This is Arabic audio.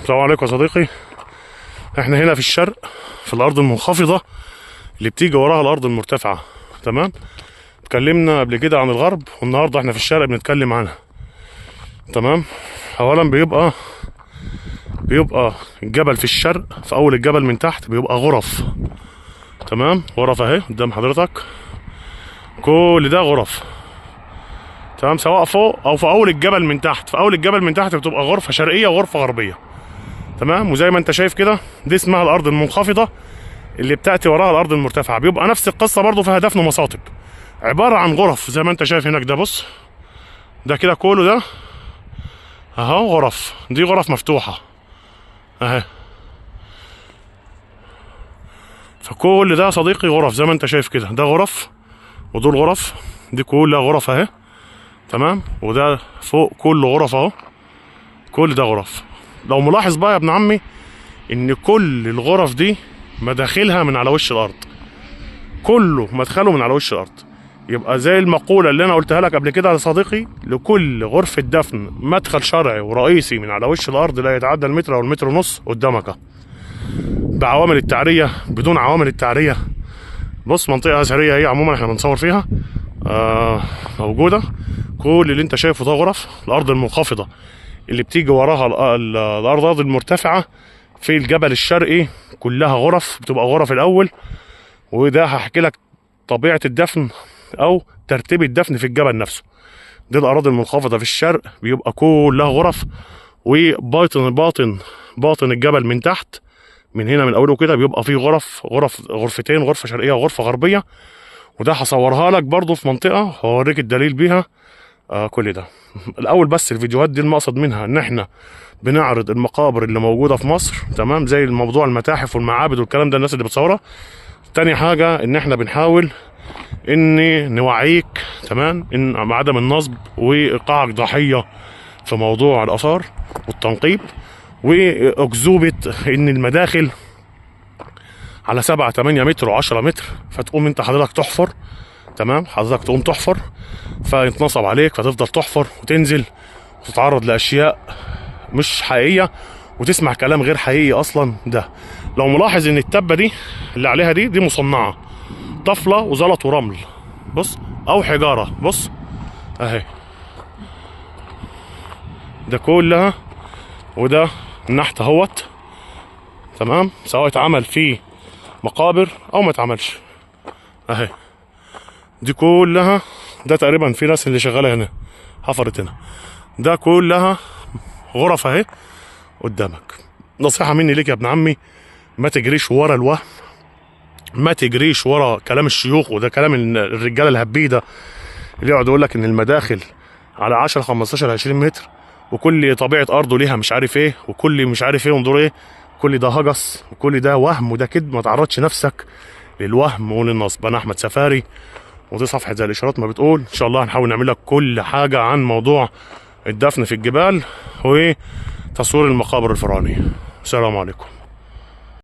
السلام عليكم يا صديقي. احنا هنا في الشرق في الارض المنخفضة اللي بتيجي وراها الارض المرتفعة. تمام. اتكلمنا قبل كده عن الغرب، والنهاردة احنا في الشرق بنتكلم عنها. تمام. اولا بيبقى الجبل في الشرق، في اول الجبل من تحت بيبقى غرف. تمام. غرف اهي قدام حضرتك، كل ده غرف. تمام. سواء فوق او في اول الجبل من تحت. في اول الجبل من تحت بتبقى غرفة شرقية وغرفة غربية. تمام. وزي ما انت شايف كده دي اسمها الارض المنخفضة اللي بتاتي وراها الارض المرتفعة. بيبقى نفس القصة برضو فيها دفن ومصاطب، عبارة عن غرف زي ما انت شايف هناك. ده بص، ده كده كله ده اهو غرف. دي غرف مفتوحة اهي. فكل ده يا صديقي غرف زي ما انت شايف كده. ده غرف ودول غرف، دي كلها غرف اهي. تمام. وده فوق كله غرف اهو، كل ده غرف. لو ملاحظ بقى يا ابن عمي ان كل الغرف دي مداخلها من على وش الارض، كله مدخله من على وش الارض. يبقى زي المقولة اللي انا قلتها لك قبل كده يا صديقي، لكل غرفة دفن مدخل شرعي ورئيسي من على وش الارض لا يتعدى المتر او المتر ونص قدامك. بعوامل التعرية بدون عوامل التعرية. بص، منطقة أزهرية هي عموما احنا بنصور فيها موجودة. كل اللي انت شايفه ده غرف. الارض المنخفضة اللي بتيجي وراها الارض المرتفعة في الجبل الشرقي كلها غرف، بتبقى غرف الاول. وده هحكي لك طبيعة الدفن او ترتيب الدفن في الجبل نفسه. دي الاراضي المنخفضة في الشرق بيبقى كلها غرف، باطن الجبل من تحت من هنا من اوله كده بيبقى فيه غرفتين، غرفة شرقية وغرفة غربية. وده هصورها لك برضو في منطقة هوريك الدليل بيها. كل ده الاول، بس الفيديوهات دي المقصد منها ان احنا بنعرض المقابر اللي موجودة في مصر. تمام. زي الموضوع المتاحف والمعابد والكلام ده الناس اللي بتصورها. تاني حاجة ان احنا بنحاول ان نوعيك تمام ان عدم النصب وايقاعك ضحية في موضوع الاثار والتنقيب واكذوبة ان المداخل على 7 8 متر و10 متر، فتقوم انت حضرتك تحفر. تمام. حضرتك تقوم تحفر فيتنصب عليك، فتفضل تحفر وتنزل وتتعرض لاشياء مش حقيقية وتسمع كلام غير حقيقي اصلا. ده لو ملاحظ ان التبة دي اللي عليها دي مصنعة، طفلة وزلط ورمل. بص، او حجارة. بص اهي، ده كلها. وده النحت اهوت. تمام. سواء اتعمل فيه مقابر او ما اتعملش اهي. دي كلها، ده تقريبا في ناس اللي شغاله هنا حفرت هنا. ده كلها غرف اهي قدامك. نصيحه مني ليك يا ابن عمي، ما تجريش ورا الوهم، ما تجريش ورا كلام الشيوخ وده كلام الرجاله الهبيده اللي يقعد يقول لك ان المداخل على 10 15 20 متر وكل طبيعه ارضه ليها مش عارف ايه وكل مش عارف ايه وانظر ايه. كل ده هجس وكل ده وهم وده كده. ما تعرضش نفسك للوهم وللنصب. انا احمد سفاري، ودي صفحه زي الاشارات ما بتقول. ان شاء الله هنحاول نعمل لك كل حاجه عن موضوع الدفن في الجبال وتصوير المقابر الفرعونيه. السلام عليكم.